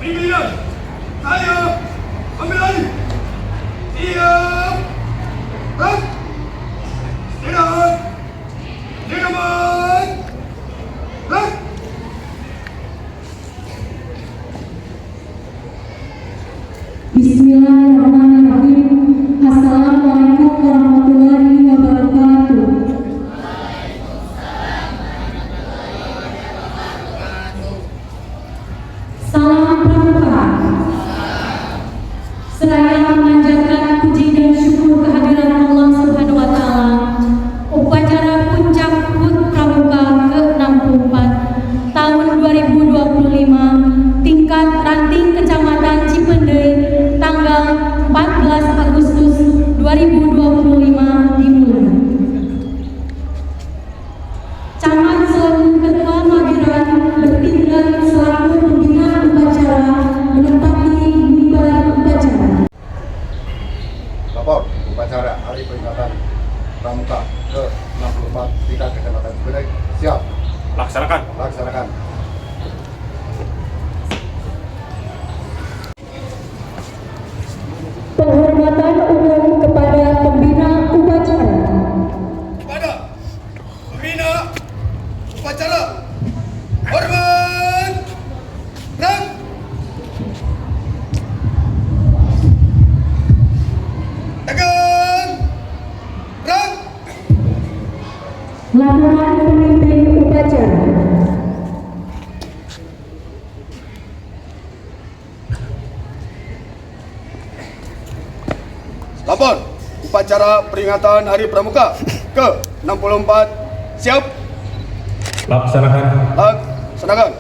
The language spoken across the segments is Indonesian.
Pimpinan, saya ambil alih. Siap. Gerak. Istirahat. Selamat. Gerak. Bismillahirrahmanirrahim. Assalamualaikum warahmatullahi wabarakatuh. Salam pramuka. Seraya memanjatkan puji dan syukur kehadiran Allah Subhanahu wa taala, upacara puncak HUT Pramuka ke-64 tahun 2025 tingkat ranting Kecamatan Cipendei tanggal 14 Agustus 2025 dimulai. Camat selaku Ketua Mageran bertindak selaku pembina upacara menempati mimbar upacara. Lapor upacara hari peringatan Pramuka ke-64 tingkat Kecamatan Cipendei. Siap. Laksanakan. Laksanakan. Penghormatan umum kepada pembina upacara. Kepada pembina upacara, hormat. Gerak. Tegang. Gerak. Laporan pemimpin upacara. Lapor upacara peringatan Hari Pramuka ke-64 siap. Laksanakan. Laksanakan.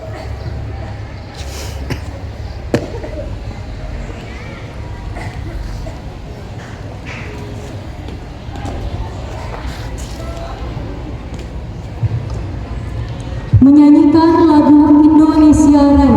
Menyanyikan lagu Indonesia Raya.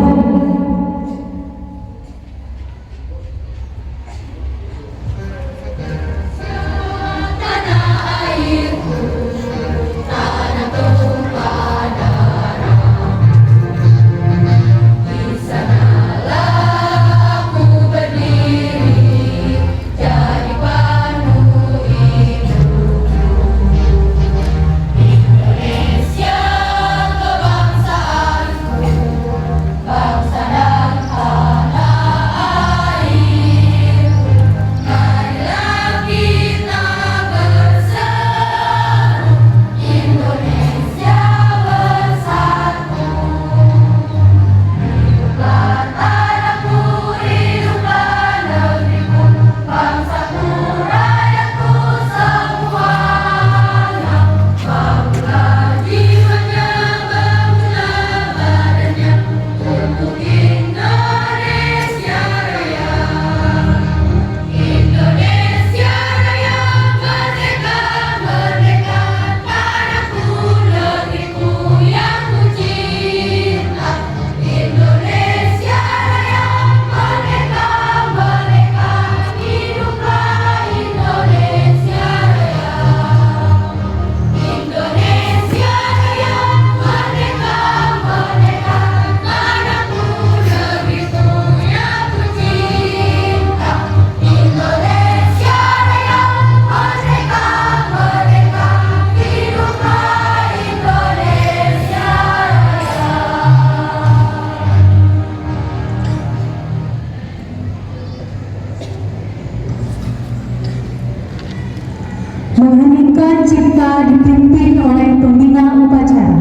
Mengheningkan cipta dipimpin oleh pembina upacara.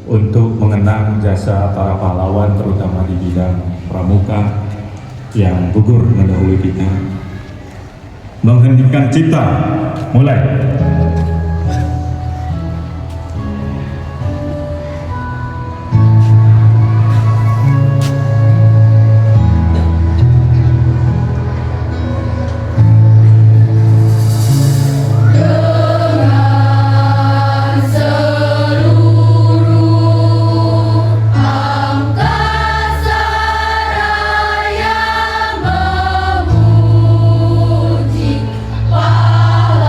Untuk mengenang jasa para pahlawan terutama di bidang pramuka yang gugur mendahului kita. Mengheningkan cipta, mulai. Memuji pahlawan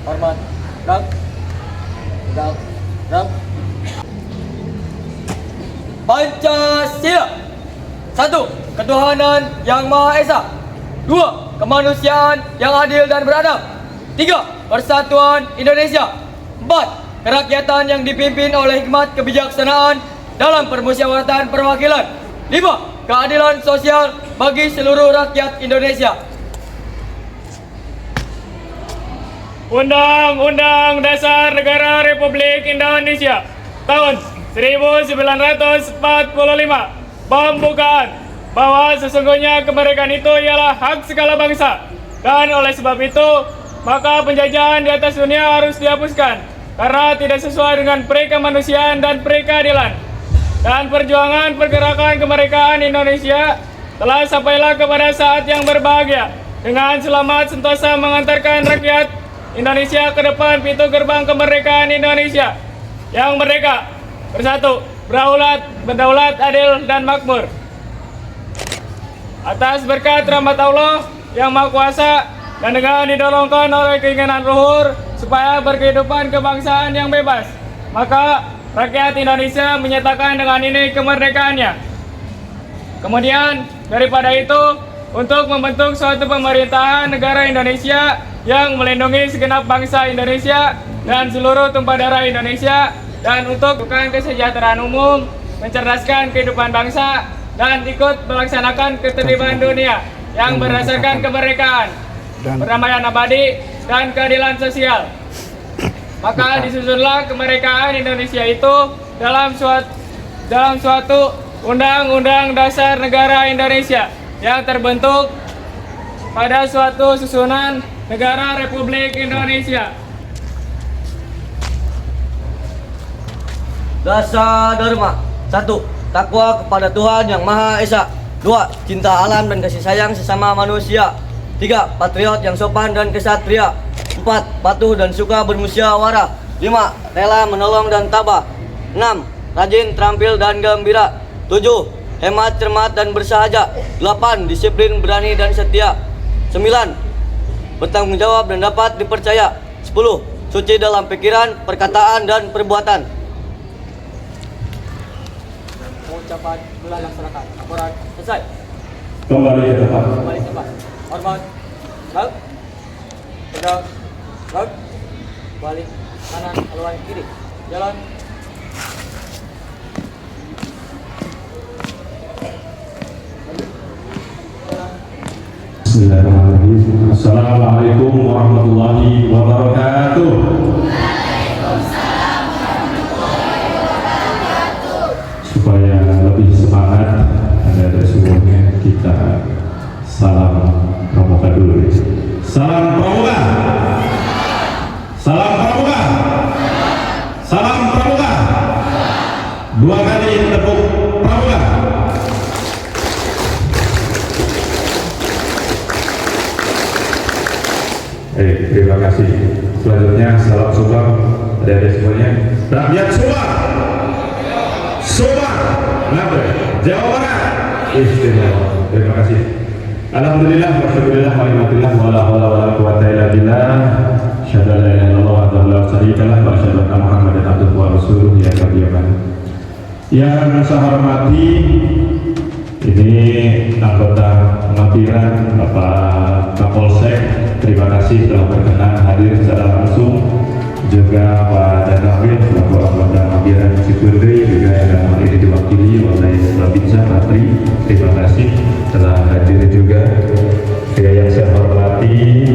Hormat. Gerak. Gerak. Gerak. Pancasila. 1. Ketuhanan Yang Maha Esa. 2. Kemanusiaan yang adil dan beradab. 3. Persatuan Indonesia. 4. Kerakyatan yang dipimpin oleh hikmat kebijaksanaan dalam permusyawaratan perwakilan. 5. Keadilan sosial bagi seluruh rakyat Indonesia. Undang-Undang Dasar Negara Republik Indonesia tahun 1945 pembukaan bahwa sesungguhnya kemerdekaan itu ialah hak segala bangsa, dan oleh sebab itu maka penjajahan di atas dunia harus dihapuskan karena tidak sesuai dengan peri-kemanusiaan dan peri-keadilan. Dan perjuangan pergerakan kemerdekaan Indonesia telah sampailah kepada saat yang berbahagia dengan selamat sentosa mengantarkan rakyat Indonesia ke depan pintu gerbang kemerdekaan Indonesia yang merdeka, bersatu, berdaulat, adil, dan makmur. Atas berkat rahmat Allah yang Maha Kuasa dan dengan didorongkan oleh keinginan luhur supaya berkehidupan kebangsaan yang bebas, maka rakyat Indonesia menyatakan dengan ini kemerdekaannya. Kemudian daripada itu, untuk membentuk suatu pemerintahan negara Indonesia yang melindungi segenap bangsa Indonesia dan seluruh tumpah darah Indonesia, dan untuk bukan kesejahteraan umum, mencerdaskan kehidupan bangsa, dan ikut melaksanakan ketertiban dunia yang berdasarkan kemerdekaan, perdamaian abadi, dan keadilan sosial. Maka disusunlah kemerdekaan Indonesia itu dalam suatu Undang-Undang Dasar Negara Indonesia yang terbentuk pada suatu susunan Negara Republik Indonesia. Dasar Dharma. 1. Takwa kepada Tuhan Yang Maha Esa. 2. Cinta alam dan kasih sayang sesama manusia. 3. Patriot yang sopan dan kesatria. 4. Patuh dan suka bermusyawarah. 5. Rela menolong dan tabah. 6. Rajin, terampil, dan gembira. 7. Hemat, cermat, dan bersahaja. 8. Disiplin, berani, dan setia. 9. Bertanggung jawab dan dapat dipercaya. 10. Suci dalam pikiran, perkataan, dan perbuatan. Ucapan telah laksanakan. Laporan selesai. Kembali ke tempat. Kembali ke tempat. Hormat. Gerak. Tegak. Gerak. Balik kanan, haluan kiri. Jalan. Bismillahirrahmanirrahim. Assalamualaikum warahmatullahi wabarakatuh. Supaya lebih semangat, dari semuanya kita salam pramuka dulu. Salam pramuka. Salam pramuka. Salam pramuka. 2 kali tepuk pramuka. Terima kasih. Selanjutnya salam Subang dari semuanya. Rakyat Subang. Subang, Jawa Barat. Istimewa. Terima kasih. Alhamdulillah, wasyukurillah, wa'alaikumsalam, wa'ala hawla wa'ala quwwata illa billah. Asyhadu an la ilaha illallah wa la syarika lah, wa asyhadu anna Muhammadan abduhu wa rasuluh. Ya kabiyaman. Yang saya hormati, ini anggota Mapiran Bapak Kapolsek, terima kasih telah berkenan hadir secara langsung. Juga Pak Danawin selaku anggota Mapiran Cikundri, juga yang ini diwakili oleh Babinsa Patri, terima kasih telah hadir juga. Yang saya hormati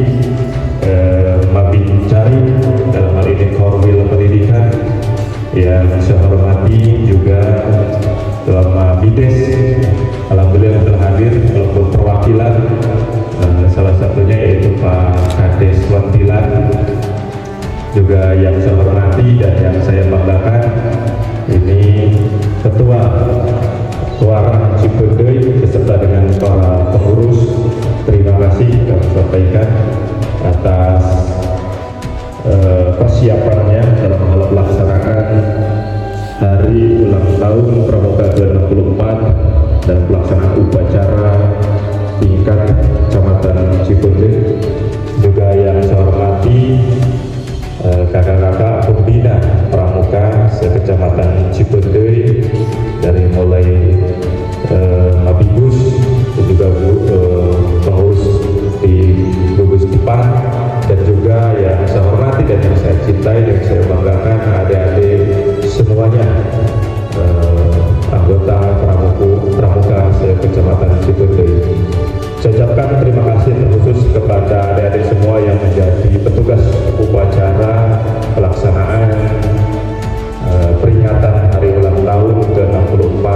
Mabincari dalam hal ini Korwil Pendidikan, yang saya hormati juga Mabides, alhamdulillah telah hadir walaupun perwakilan, salah satunya yaitu Pak Kades Wantilan. Juga yang saya hormati dan yang saya banggakan, ini Ketua Suara Cipendei beserta dengan para pengurus, terima kasih kami sampaikan atas persiapannya dalam hal melaksanakan hari ulang tahun Pramuka ke-64 dan pelaksanaan upacara tingkat Kecamatan Cipendei. Juga yang saya hormati Kecamatan Cipendei, dari mulai Mabibus dan juga pengurus di gugus depan, dan juga yang saya hormati dan yang saya cintai dan saya banggakan adik-adik semuanya, anggota pramuka Kecamatan Cipendei. Saya ucapkan terima kasih khusus kepada adik-adik semua yang menjadi petugas upacara pelaksanaan peringatan hari ulang tahun ke-64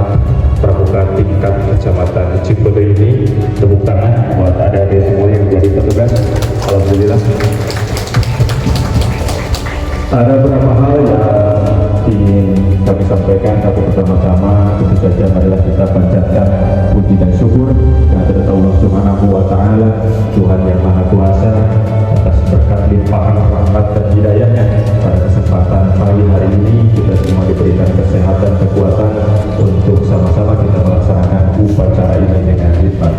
Pramuka tingkat Kecamatan Cipendei ini. Tepuk tangan buat adik-adik semua yang menjadi petugas. Alhamdulillah. Ada beberapa hal yang ingin kami sampaikan. Tapi pertama-tama tentu saja marilah kita panjatkan puji dan syukur kepada Allah Subhanahu wa Ta'ala, Tuhan yang Maha Kuasa, atas berkat limpahan rahmat dan hidayahnya. Pada kesempatan pagi hari ini kita semua diberikan kesehatan, kekuatan untuk sama-sama kita melaksanakan upacara ini dengan hikmat.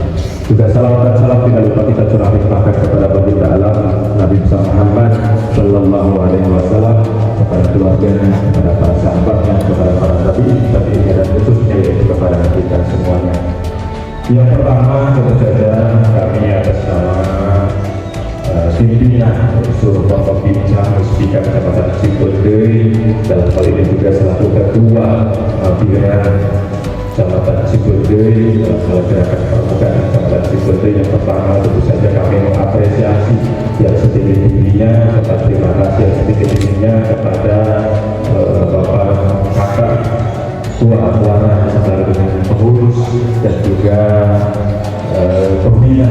Juga salam dan salam tidak lupa kita curahkan kepada baginda alam Nabi Muhammad Sallallahu Alaihi Wasallam, kepada keluarganya, kepada para sahabatnya, kepada para tabi'in dan khususnya yaitu kepada kita semuanya. Yang pertama tentu saja kami atas nama pimpinan unsur pembimbing Muspika Kecamatan Cipendei, dalam hal ini juga selaku ketua pimpinan Kecamatan Cipendei dalam hal gerakan pramuka Kecamatan Cipendei. Yang pertama tentu saja kami mengapresiasi yang setinggi-tingginya, serta terima kasih yang setinggi-tingginya kepada Bapak Kakak Tuan serta dengan pengurus dan juga pembina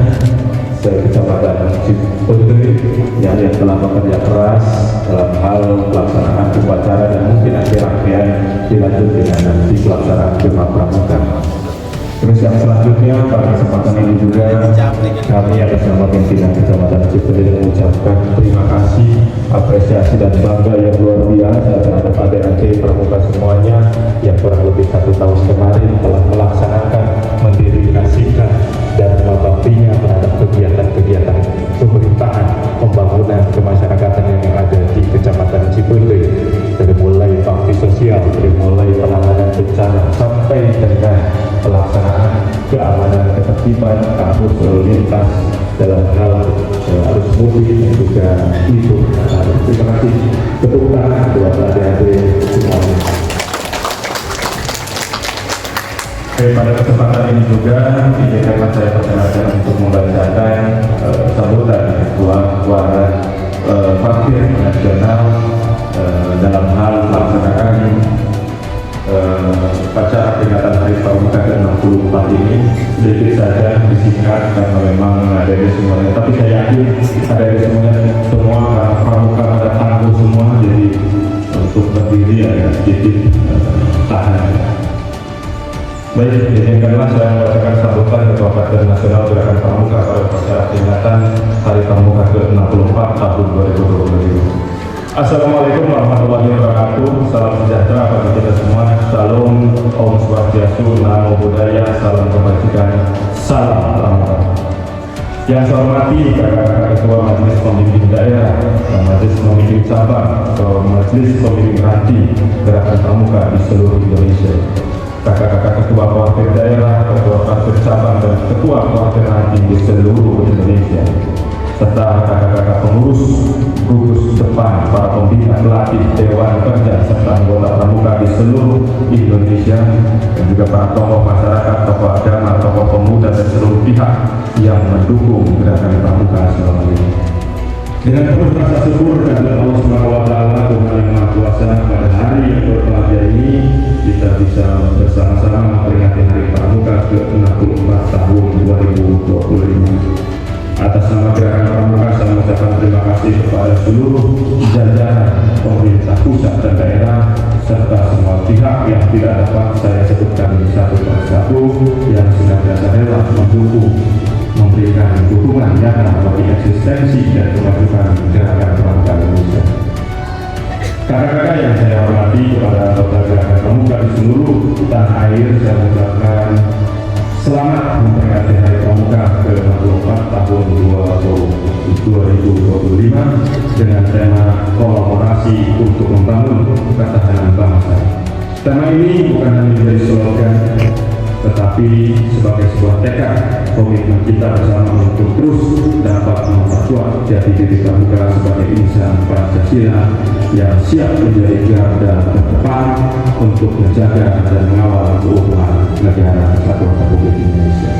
Kecamatan Cipendei yang telah bekerja keras dalam hal pelaksanaan upacara, dan mungkin nanti rangkaian dilanjut dengan nanti pelaksanaan Gema Pramuka. Terus yang selanjutnya pada kesempatan ini juga kami atas nama pimpinan Kecamatan Cipendei mengucapkan terima kasih, apresiasi dan bangga yang luar biasa terhadap adik-adik pramuka semuanya yang kurang lebih 1 tahun kemarin telah melaksanakan, mendedikasikan dan mengabdinya terhadap kegiatan-kegiatan pemerintahan, pembangunan kemasyarakatan yang ada di Kecamatan Cipendei, dari mulai bakti sosial, dari mulai penanganan bencana sampai dengan pelaksanaan keamanan ketertiban arus lalu lintas dalam hal arus mudik dan juga itu. Terima kasih. Tepuk tangan buat adik-adik semuanya. Pada kesempatan ini juga izinkan saya persilakan untuk membacakan sambutan Ketua Parkir Nasional dalam hal melaksanakan upacara peringatan Hari Pramuka ke-64 ini. Sedikit saja disingkat karena memang ada di semuanya, tapi saya yakin ada di semuanya semua pramuka pada tangguh semua, jadi untuk berdiri agak sedikit tahan. Baik, izinkanlah saya membacakan sambutan Ketua Parkir Nasional Gerakan Pramuka pada upacara peringatan Hari Pramuka ke-64 tahun 2022. Assalamualaikum warahmatullahi wabarakatuh. Salam sejahtera bagi kita semua. Salam, Om Swastiastu, Namo Buddhaya, salam kebajikan, salam pramuka. Yang saya hormati kakak-kakak Ketua Majelis Pembimbing Daerah, Majelis Pembimbing Cabang, atau Majelis Pembimbing Ranting Gerakan Pramuka di seluruh Indonesia, kakak-kakak Ketua Parkir Daerah, Ketua Parkir Cabang, dan Ketua Parkir Ranting di seluruh Indonesia, serta kakak-kakak pengurus gugus depan, para pembina, pelatih, dewan kerja, serta anggota pramuka di seluruh Indonesia, dan juga para tokoh masyarakat, tokoh agama, tokoh pemuda, dan seluruh pihak yang mendukung gerakan pramuka selama ini. Dengan penuh rasa syukur kepada Allah Subhanahu wa Ta'ala, Tuhan yang Maha Kuasa, pada hari yang berbahagia ini kita bisa bersama-sama memperingati Hari Pramuka ke-64 tahun 2025. Atas nama Gerakan Pramuka saya mengucapkan terima kasih kepada seluruh jajaran pemerintah pusat dan daerah, serta semua pihak yang tidak dapat saya sebutkan satu persatu yang senantiasa rela mendukung, memberikan dukungan nyata bagi eksistensi dan kemajuan Gerakan Pramuka Indonesia. Kakak-kakak yang saya hormati, kepada anggota Gerakan Pramuka di seluruh tanah air, saya mengucapkan selamat memperingati Hari Pramuka ke-64 tahun 2022. 2025 dengan tema kolaborasi untuk membangun ketahanan bangsa. Tema ini bukan hanya menjadi slogan, tetapi sebagai sebuah tekad komitmen kita bersama untuk terus dapat memperkuat jati diri Pramuka sebagai insan Pancasila yang siap menjadi garda terdepan untuk menjaga dan mengawal keutuhan negara Kesatuan Republik Indonesia.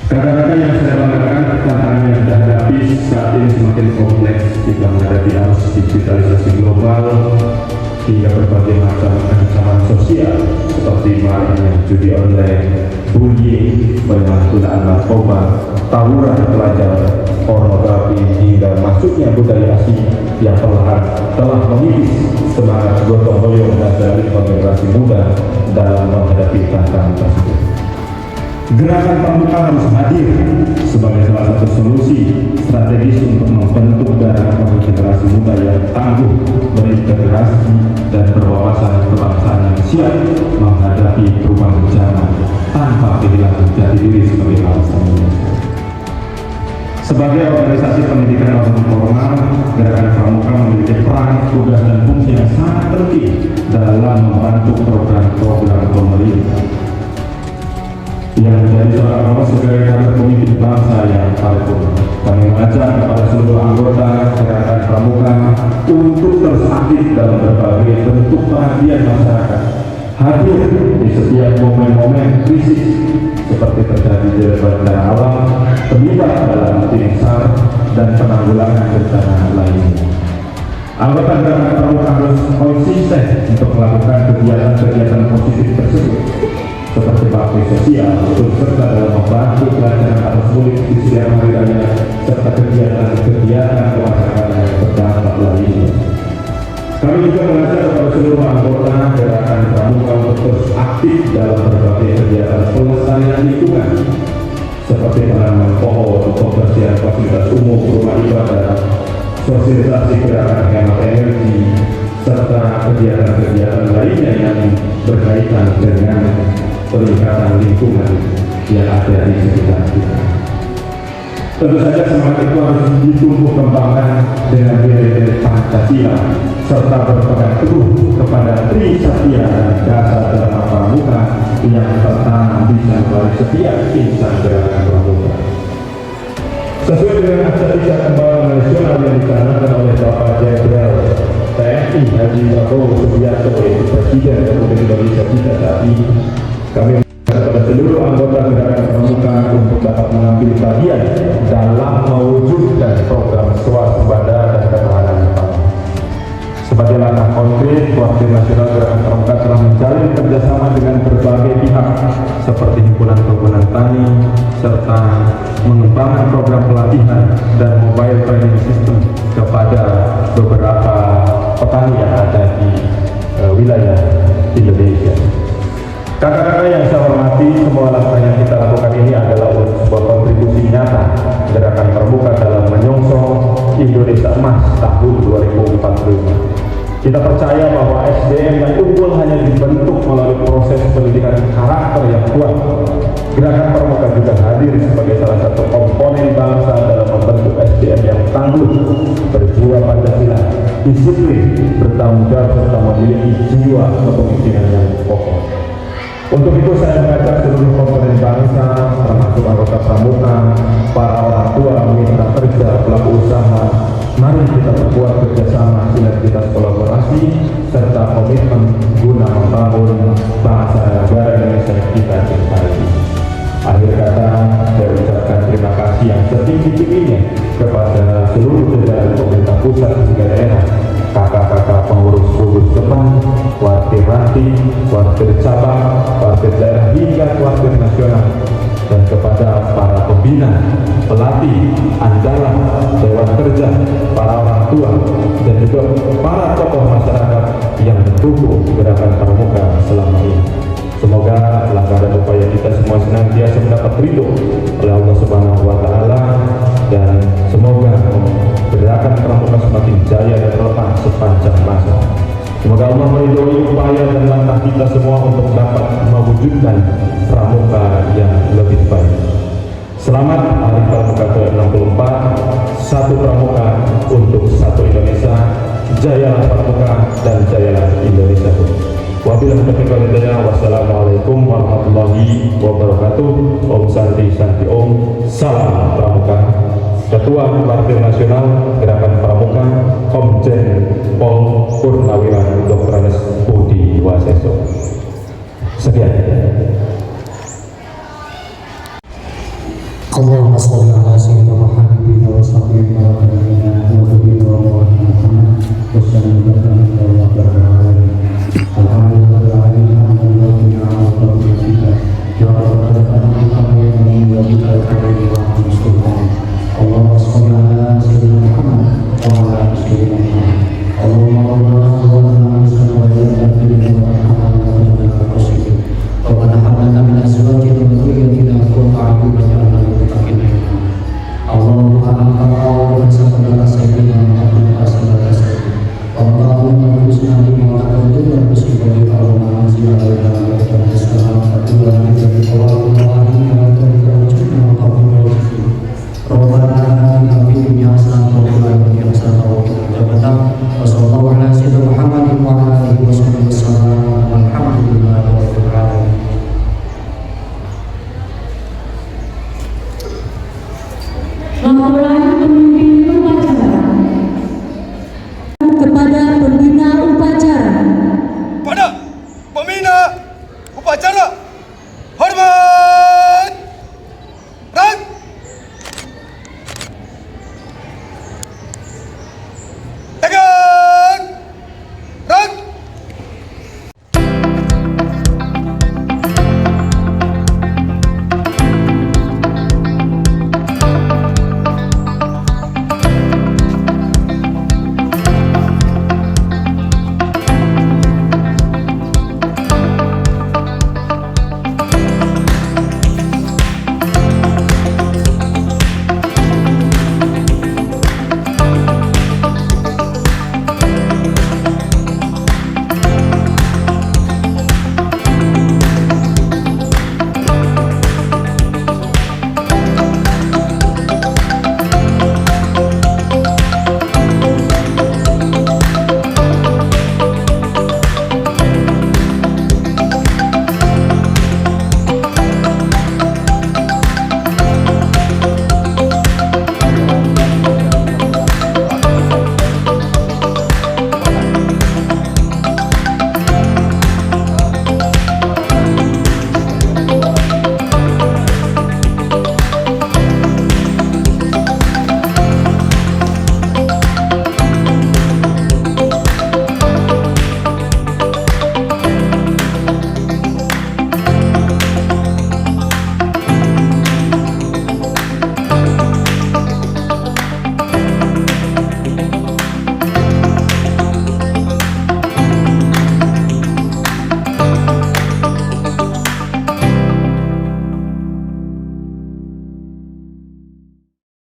Rekan-rekan yang saya banggakan, tantangan yang kita hadapi saat ini semakin kompleks jika menghadapi arus digitalisasi global hingga berbagai macam ancaman sosial seperti maraknya judi online, bullying, penyalahgunaan narkoba, tawuran pelajar, pornografi hingga masuknya budaya asing yang perlahan telah mengikis semangat gotong royong dan dari generasi muda dalam menghadapi tantangan tersebut. Gerakan Pramuka harus hadir sebagai salah satu solusi strategis untuk membentuk dan generasi muda yang tangguh, berintegrasi dan berwawasan kebangsaan yang siap menghadapi perubahan zaman tanpa kehilangan jati diri sebagai bangsa Indonesia. Sebagai organisasi pendidikan non formal, Gerakan Pramuka memiliki peran, tugas dan fungsi yang sangat penting dalam membantu program-program pemerintah yang menjadi seorang orang sebagai kader pemimpin bangsa yang paripurna. Kami mengajak kepada seluruh anggota Gerakan Pramuka untuk terus aktif dalam berbagai bentuk pengabdian masyarakat, hadir di setiap momen-momen krisis seperti terjadi di bencana alam, terlibat dalam tim SAR dan penanggulangan bencana lainnya. Anggota Gerakan Pramuka harus konsisten untuk melakukan kegiatan-kegiatan positif tersebut, seperti bakti sosial, serta dalam membantu pelajaran arus mudik di setiap hari raya, serta kegiatan-kegiatan kemasyarakatan yang berdampak lainnya. Kami juga mengajak kepada seluruh anggota Gerakan Pramuka untuk terus aktif dalam berbagai kegiatan pelestarian lingkungan, seperti menanam pohon, pembersihan fasilitas umum, rumah ibadah, sosialisasi gerakan hemat energi, serta kegiatan-kegiatan lainnya yang berkaitan dengan peningkatan lingkungan yang ada di sekitar kita. Tentu saja semangat itu harus ditumbuh kembangkan dengan nilai-nilai Pancasila serta berpegang teguh kepada Trisatya dan Dasar Dharma Pramuka yang tertanam di dalam setiap insan Gerakan Pramuka. Sesuai dengan Akta Kembangan Nasional yang dicanangkan oleh Bapak Jenderal TNI Haji Prabowo Subianto, yaitu Presiden Republik Indonesia kita saat ini, kami kepada seluruh anggota Gerakan Pramuka untuk dapat mengambil bagian dalam mewujudkan program swasembada dan ketahanan pangan. Sebagai langkah konkret, Wakil Nasional Gerakan Pramuka telah menjalin kerjasama dengan berbagai pihak seperti Himpunan Perkebunan Tani, serta mengembangkan program pelatihan dan mobile training system kepada beberapa petani yang ada di wilayah Indonesia. Kakak-kakak yang saya hormati, semua langkah yang kita lakukan ini adalah sebuah kontribusi nyata Gerakan Pramuka dalam menyongsong Indonesia Emas tahun 2045. Kita percaya bahwa SDM yang unggul hanya dibentuk melalui proses pendidikan karakter yang kuat. Gerakan Pramuka juga hadir sebagai salah satu komponen bangsa dalam membentuk SDM yang tangguh, berjiwa Pancasila, disiplin, bertanggung jawab, serta memiliki jiwa kepemimpinan yang kokoh. Untuk itu saya mengajak seluruh komponen bangsa, termasuk anggota Pramuka, para orang tua, mitra kerja, pelaku usaha, mari kita perkuat kerjasama, sinergitas kolaborasi, serta komitmen guna membangun bangsa dan negara Indonesia yang kita cintai. Akhir kata, saya ucapkan terima kasih yang setinggi-tingginya kepada seluruh jajaran pemerintah pusat hingga daerah, kakak-kakak pengurus depan, wakil ranting, wakil cabang, wakil daerah hingga wakil nasional, dan kepada para pembina, pelatih, andalan, dewan kerja, para orang tua, dan juga para tokoh masyarakat yang mendukung Gerakan Pramuka selama ini. Semoga langkah dan upaya kita semua senantiasa mendapat ridho oleh Allah Subhanahu wa Ta'ala, dan semoga Gerakan Pramuka semakin jaya dan relevan sepanjang masa. Semoga Allah meridhoi upaya dan langkah kita semua untuk dapat mewujudkan Pramuka yang lebih baik. Selamat Hari Pramuka ke-64, satu Pramuka untuk satu Indonesia, jayalah Pramuka dan jayalah Indonesia. Wabillahi taufiq wal hidayah. Wassalamualaikum warahmatullahi wabarakatuh. Om Santi Santi Om. Salam Pramuka. Ketua Partai Nasional Gerakan Pramuka, Komjen Pol Purnawirawan Dr. Andes Budi Waseso. Sekian. Allahumma sholli ala sayyidina Muhammadin wa sallim